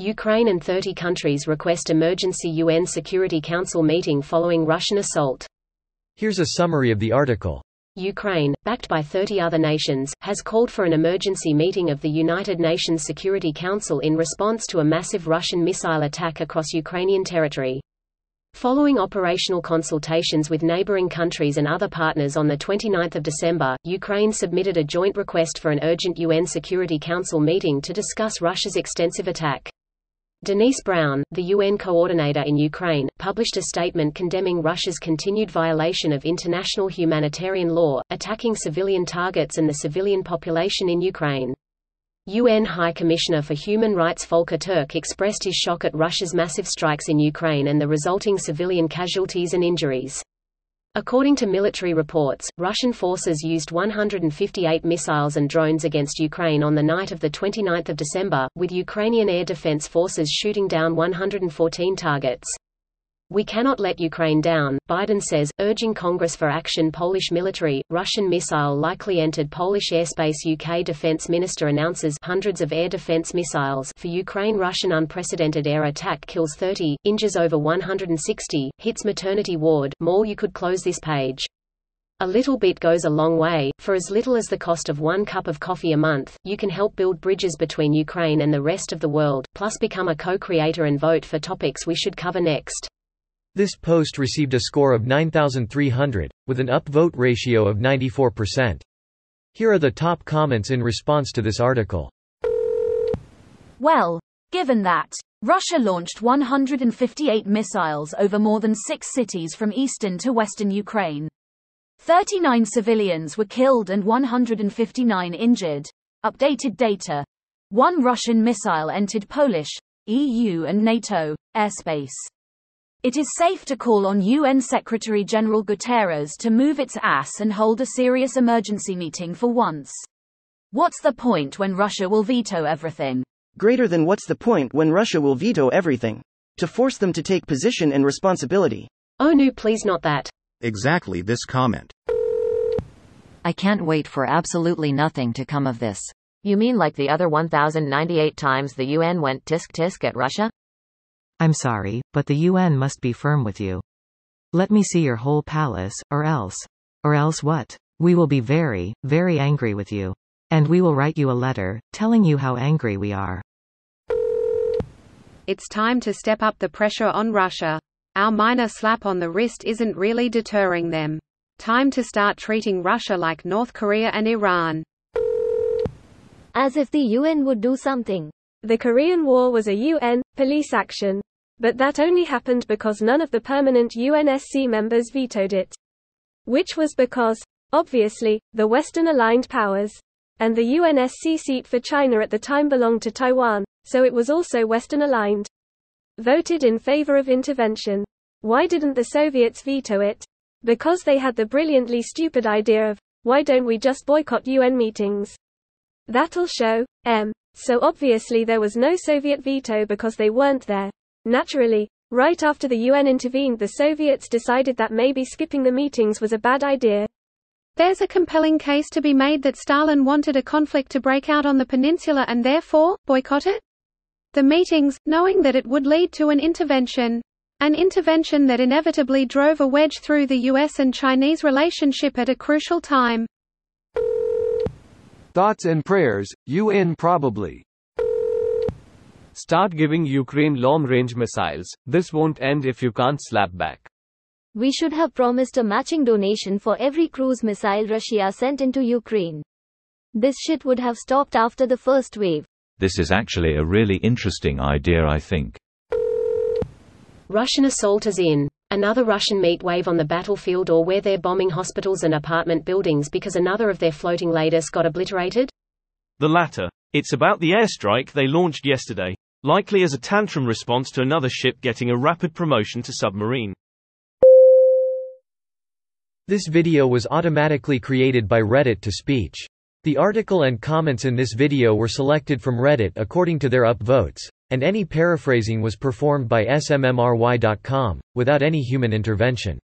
Ukraine and 30 countries request emergency UN Security Council meeting following Russian assault. Here's a summary of the article. Ukraine, backed by 30 other nations, has called for an emergency meeting of the United Nations Security Council in response to a massive Russian missile attack across Ukrainian territory. Following operational consultations with neighboring countries and other partners on 29 December, Ukraine submitted a joint request for an urgent UN Security Council meeting to discuss Russia's extensive attack. Denise Brown, the UN coordinator in Ukraine, published a statement condemning Russia's continued violation of international humanitarian law, attacking civilian targets and the civilian population in Ukraine. UN High Commissioner for Human Rights Volker Turk expressed his shock at Russia's massive strikes in Ukraine and the resulting civilian casualties and injuries. According to military reports, Russian forces used 158 missiles and drones against Ukraine on the night of 29 December, with Ukrainian air defense forces shooting down 114 targets. "We cannot let Ukraine down," Biden says, urging Congress for action. Polish military, Russian missile likely entered Polish airspace. UK Defense Minister announces hundreds of air defense missiles for Ukraine. Russian unprecedented air attack kills 30, injures over 160, hits maternity ward. More. You could close this page. A little bit goes a long way. For as little as the cost of 1 cup of coffee a month, you can help build bridges between Ukraine and the rest of the world, plus become a co-creator and vote for topics we should cover next. This post received a score of 9,300, with an upvote ratio of 94%. Here are the top comments in response to this article. Well, given that Russia launched 158 missiles over more than 6 cities from eastern to western Ukraine. 39 civilians were killed and 159 injured. Updated data. 1 Russian missile entered Polish, EU and NATO airspace. It is safe to call on UN Secretary-General Guterres to move its ass and hold a serious emergency meeting for once. What's the point when Russia will veto everything? Greater than what's the point when Russia will veto everything? To force them to take position and responsibility. Oh no, please not that. Exactly this comment. I can't wait for absolutely nothing to come of this. You mean like the other 1,098 times the UN went tisk tisk at Russia? I'm sorry, but the UN must be firm with you. Let me see your whole palace, or else. Or else what? We will be very, very angry with you. And we will write you a letter, telling you how angry we are. It's time to step up the pressure on Russia. Our minor slap on the wrist isn't really deterring them. Time to start treating Russia like North Korea and Iran. As if the UN would do something. The Korean War was a UN police action. But that only happened because none of the permanent UNSC members vetoed it. Which was because, obviously, the Western-aligned powers. And the UNSC seat for China at the time belonged to Taiwan, so it was also Western-aligned. Voted in favor of intervention. Why didn't the Soviets veto it? Because they had the brilliantly stupid idea of, why don't we just boycott UN meetings? That'll show. So obviously there was no Soviet veto because they weren't there. Naturally, right after the UN intervened, the Soviets decided that maybe skipping the meetings was a bad idea. There's a compelling case to be made that Stalin wanted a conflict to break out on the peninsula and therefore, boycott it? The meetings, knowing that it would lead to an intervention. An intervention that inevitably drove a wedge through the US and Chinese relationship at a crucial time. Thoughts and prayers, UN probably. Start giving Ukraine long-range missiles. This won't end if you can't slap back. We should have promised a matching donation for every cruise missile Russia sent into Ukraine. This shit would have stopped after the first wave. This is actually a really interesting idea, I think. Russian assault as in another Russian meat wave on the battlefield, or where they're bombing hospitals and apartment buildings because another of their floating laders got obliterated? The latter. It's about the airstrike they launched yesterday, likely as a tantrum response to another ship getting a rapid promotion to submarine. This video was automatically created by Reddit to speech. The article and comments in this video were selected from Reddit according to their upvotes, and any paraphrasing was performed by smmry.com, without any human intervention.